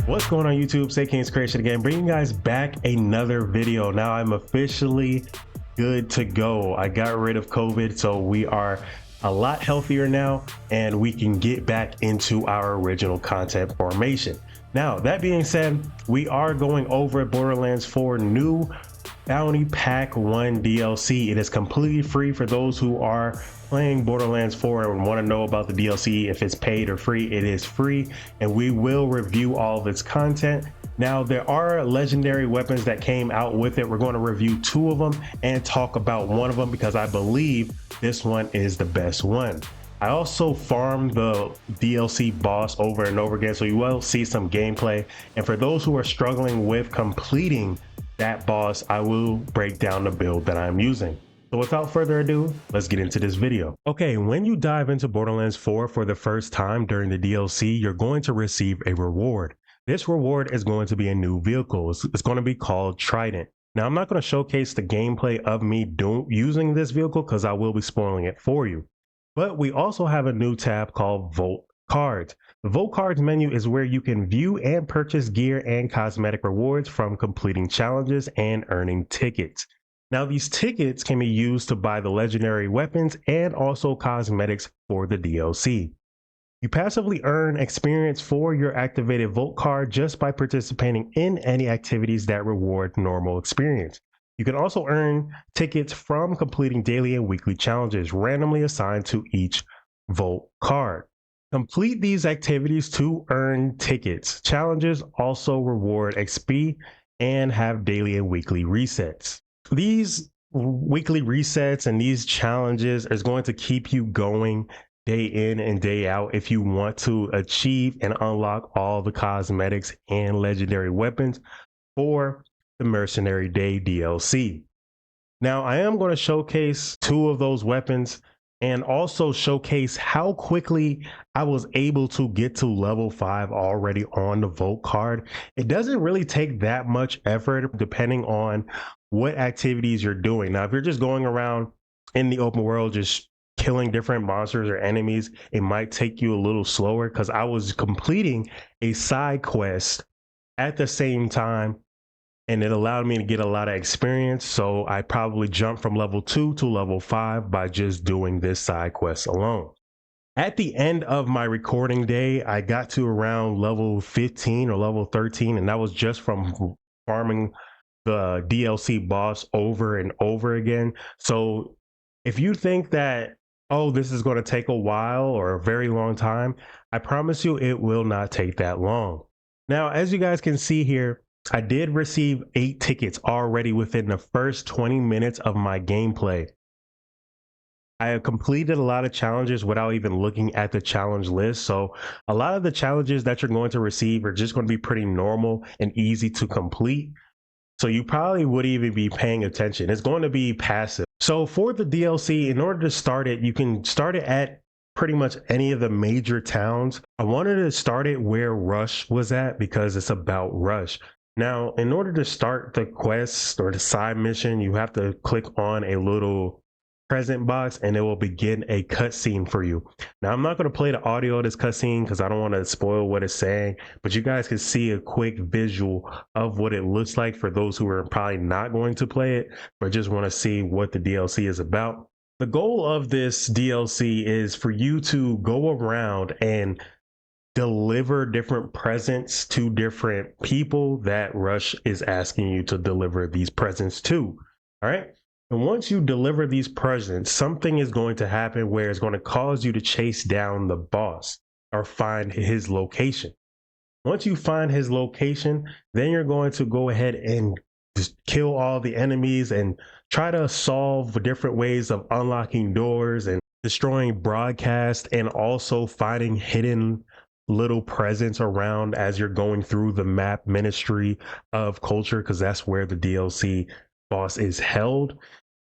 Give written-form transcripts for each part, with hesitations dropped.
What's going on YouTube? Say King's Creation again, bringing you guys back another video. Now I'm officially good to go. I got rid of COVID, so we are a lot healthier now and we can get back into our original content formation. Now that being said, we are going over Borderlands 4 new Bounty Pack 1 DLC. It is completely free for those who are playing Borderlands 4 and want to know about the DLC. If it's paid or free, it is free, and we will review all of its content. Now there are legendary weapons that came out with it. We're going to review 2 of them and talk about one of them because I believe this one is the best one. I also farmed the DLC boss over and over again, so you will see some gameplay, and for those who are struggling with completing that boss, I will break down the build that I'm using. So without further ado, let's get into this video. Okay, when you dive into Borderlands 4 for the first time during the DLC, you're going to receive a reward. This reward is going to be a new vehicle. It's going to be called Trident. Now, I'm not going to showcase the gameplay of me using this vehicle because I will be spoiling it for you. But we also have a new tab called Vault Cards. The Vault Cards menu is where you can view and purchase gear and cosmetic rewards from completing challenges and earning tickets. Now these tickets can be used to buy the legendary weapons and also cosmetics for the DLC. You passively earn experience for your activated Vault card just by participating in any activities that reward normal experience. You can also earn tickets from completing daily and weekly challenges randomly assigned to each Vault card. Complete these activities to earn tickets. Challenges also reward XP and have daily and weekly resets. These weekly resets and these challenges is going to keep you going day in and day out if you want to achieve and unlock all the cosmetics and legendary weapons for the Mercenary Day DLC. Now I am going to showcase 2 of those weapons and also showcase how quickly I was able to get to level 5 already on the Vault card. It doesn't really take that much effort depending on what activities you're doing. Now, if you're just going around in the open world, just killing different monsters or enemies, it might take you a little slower because I was completing a side quest at the same time, and it allowed me to get a lot of experience. So I probably jumped from level 2 to level 5 by just doing this side quest alone. At the end of my recording day, I got to around level 15 or level 13, and that was just from farming the DLC boss over and over again. So if you think that, oh, this is going to take a while or a very long time, I promise you it will not take that long. Now, as you guys can see here, I did receive 8 tickets already within the first 20 minutes of my gameplay. I have completed a lot of challenges without even looking at the challenge list. So a lot of the challenges that you're going to receive are just going to be pretty normal and easy to complete. So you probably wouldn't even be paying attention. It's going to be passive. So for the DLC, in order to start it, you can start it at pretty much any of the major towns. I wanted to start it where Rush was at because it's about Rush. Now, in order to start the quest or the side mission, you have to click on a little present box and it will begin a cutscene for you. Now, I'm not going to play the audio of this cutscene because I don't want to spoil what it's saying, but you guys can see a quick visual of what it looks like for those who are probably not going to play it, but just want to see what the DLC is about. The goal of this DLC is for you to go around and deliver different presents to different people that Rush is asking you to deliver these presents to. All right. And once you deliver these presents, something is going to happen where it's going to cause you to chase down the boss or find his location. Once you find his location, then you're going to go ahead and just kill all the enemies and try to solve different ways of unlocking doors and destroying broadcast, and also finding hidden little presents around as you're going through the map Ministry of Culture, because that's where the DLC boss is held.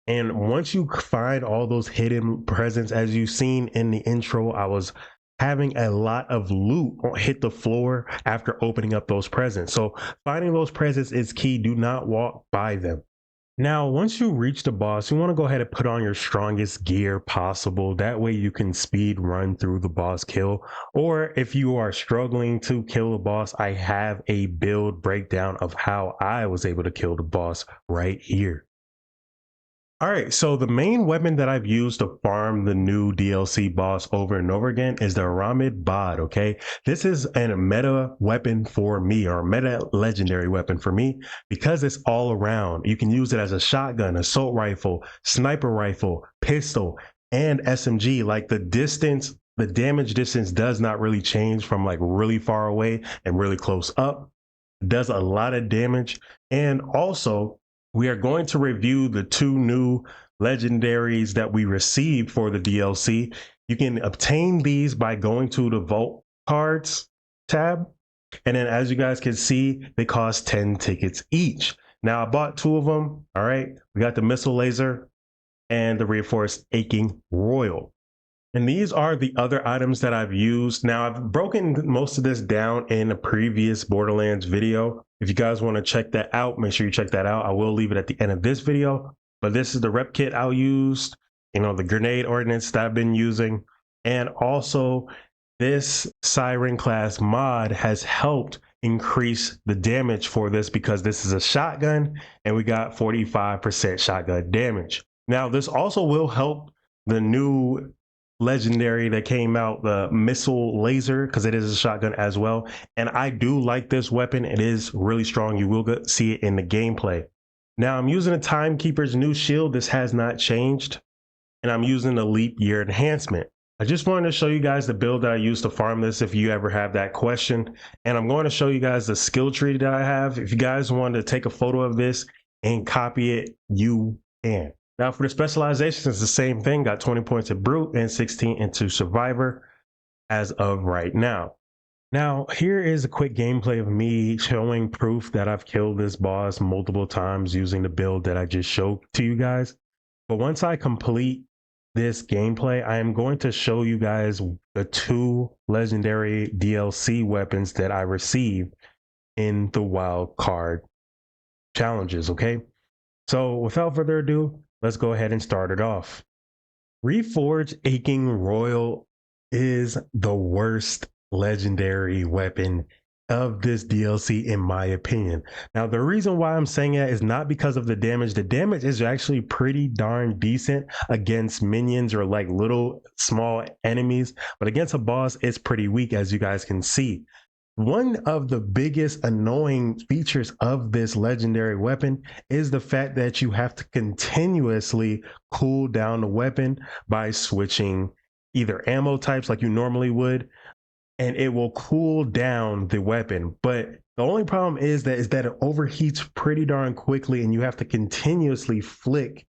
And once you find all those hidden presents, as you've seen in the intro, I was having a lot of loot hit the floor after opening up those presents. So finding those presents is key. Do not walk by them. Now, once you reach the boss, you want to go ahead and put on your strongest gear possible. That way you can speed run through the boss kill. Or if you are struggling to kill the boss, I have a build breakdown of how I was able to kill the boss right here. All right, so the main weapon that I've used to farm the new DLC boss over and over again is the Aramid Bod, okay? This is a meta weapon for me, or a meta legendary weapon for me, because it's all around. You can use it as a shotgun, assault rifle, sniper rifle, pistol, and SMG. Like the damage distance does not really change from like really far away and really close up. It does a lot of damage. And also, we are going to review the two new legendaries that we received for the DLC. You can obtain these by going to the Vault Cards tab. And then as you guys can see, they cost 10 tickets each. Now I bought two of them. All right. We got the Missile Laser and the Reinforced Aching Royal. And these are the other items that I've used. Now I've broken most of this down in a previous Borderlands video. If you guys want to check that out, make sure you check that out. I will leave it at the end of this video, but this is the rep kit I used, the grenade ordnance that I've been using. And also this Siren class mod has helped increase the damage for this because this is a shotgun and we got 45% shotgun damage. Now this also will help the new legendary that came out, the Missile Laser, because it is a shotgun as well. And I do like this weapon. It is really strong. You will see it in the gameplay. Now I'm using a Timekeeper's new shield. This has not changed. And I'm using the Leap Year enhancement. I just wanted to show you guys the build that I used to farm this if you ever have that question. And I'm going to show you guys the skill tree that I have. If you guys want to take a photo of this and copy it, you can. Now for the specializations, it's the same thing. Got 20 points at Brute and 16 into Survivor as of right now. Now here is a quick gameplay of me showing proof that I've killed this boss multiple times using the build that I just showed to you guys. But once I complete this gameplay, I am going to show you guys the two legendary DLC weapons that I received in the wild card challenges, okay? So without further ado, let's go ahead and start it off. Reforged Aching Royal is the worst legendary weapon of this DLC in my opinion. Now the reason why I'm saying that is not because of the damage. The damage is actually pretty darn decent against minions or like little small enemies, but against a boss it's pretty weak, as you guys can see. One of the biggest annoying features of this legendary weapon is the fact that you have to continuously cool down the weapon by switching either ammo types like you normally would, and it will cool down the weapon. But the only problem is that it overheats pretty darn quickly and you have to continuously flick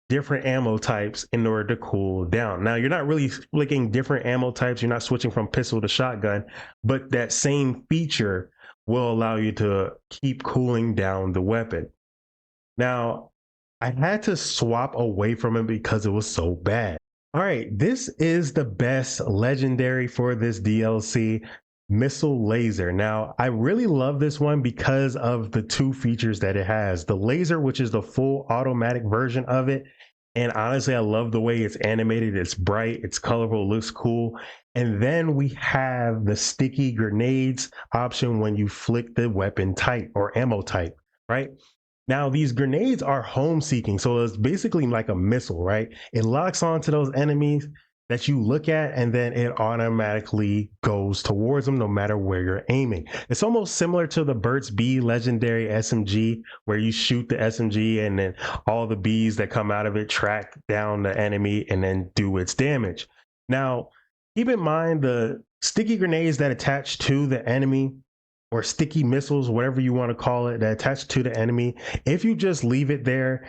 different ammo types in order to cool down. Now you're not really flicking different ammo types, you're not switching from pistol to shotgun, but that same feature will allow you to keep cooling down the weapon. Now I had to swap away from it because it was so bad. All right, this is the best legendary for this DLC, Missile Laser. Now I really love this one because of the two features that it has. The laser, which is the full automatic version of it, and honestly I love the way it's animated. It's bright, it's colorful, looks cool. And then we have the sticky grenades option when you flick the weapon type or ammo type, right? Now these grenades are home seeking, so it's basically like a missile, right? It locks onto those enemies that you look at and then it automatically goes towards them no matter where you're aiming. It's almost similar to the Burt's Bee legendary SMG, where you shoot the SMG and then all the bees that come out of it track down the enemy and then do its damage. Now keep in mind the sticky grenades that attach to the enemy, or sticky missiles, whatever you want to call it, that attach to the enemy, if you just leave it there,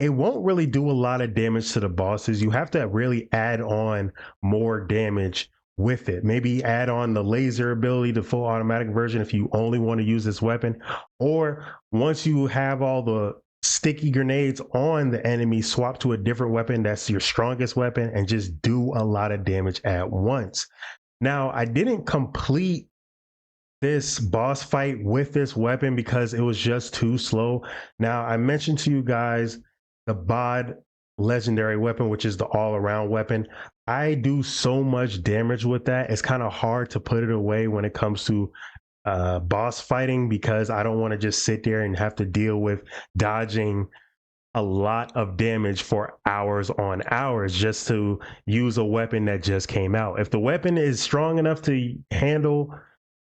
it won't really do a lot of damage to the bosses. You have to really add on more damage with it. Maybe add on the laser ability, the full automatic version, if you only want to use this weapon. Or once you have all the sticky grenades on the enemy, swap to a different weapon that's your strongest weapon and just do a lot of damage at once. Now, I didn't complete this boss fight with this weapon because it was just too slow. Now, I mentioned to you guys the bod legendary weapon, which is the all-around weapon. I do so much damage with that. It's kind of hard to put it away when it comes to boss fighting because I don't want to just sit there and have to deal with dodging a lot of damage for hours on hours just to use a weapon that just came out. If the weapon is strong enough to handle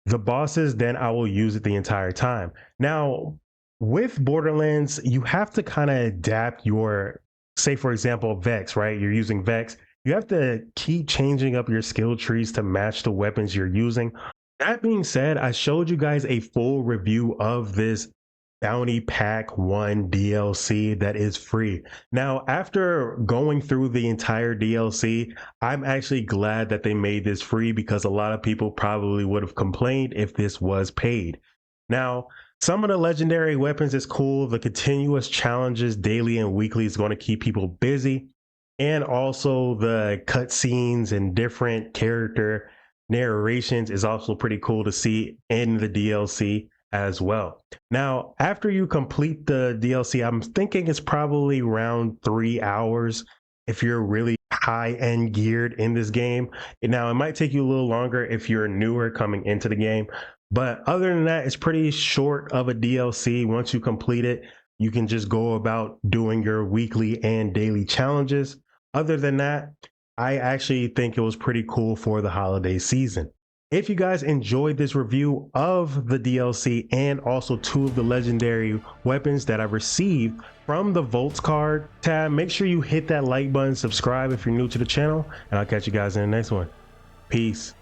the bosses, then I will use it the entire time. Now, with Borderlands, you have to kind of adapt your, say for example, Vex, right? You're using Vex. You have to keep changing up your skill trees to match the weapons you're using. That being said, I showed you guys a full review of this Bounty Pack 1 DLC that is free. Now, after going through the entire DLC, I'm actually glad that they made this free because a lot of people probably would have complained if this was paid. Now, some of the legendary weapons is cool. The continuous challenges daily and weekly is going to keep people busy. And also the cutscenes and different character narrations is also pretty cool to see in the DLC as well. Now, after you complete the DLC, I'm thinking it's probably around 3 hours if you're really high end geared in this game. Now, it might take you a little longer if you're newer coming into the game, but other than that, it's pretty short of a DLC. Once you complete it, you can just go about doing your weekly and daily challenges. Other than that, I actually think it was pretty cool for the holiday season. If you guys enjoyed this review of the DLC and also 2 of the legendary weapons that I received from the Vaults card tab, make sure you hit that like button, subscribe if you're new to the channel, and I'll catch you guys in the next one. Peace.